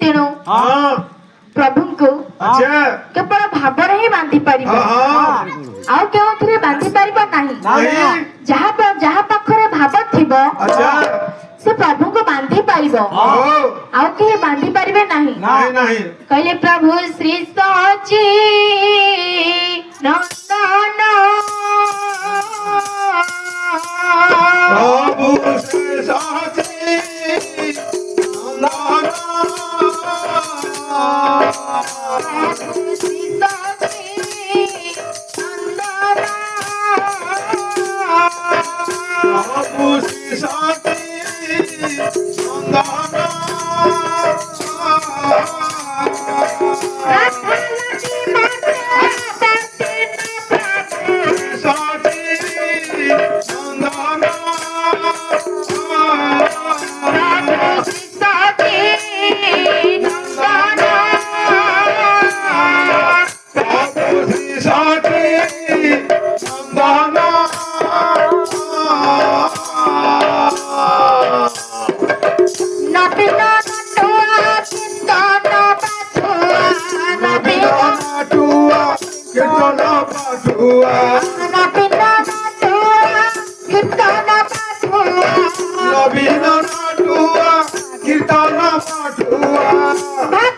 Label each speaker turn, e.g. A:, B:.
A: तेणु प्रभु को केवल भाव ही बांधि पार आउ के बांधि पार नहीं जहाँ पाखरे भाव थी से प्रभु को बांधि पार आउ के बांधि पारे नहीं कहले प्रभु श्री सची नंदन
B: प्रभु श्री सची नंदन प्रभु श्री सची
A: Kirtana Patua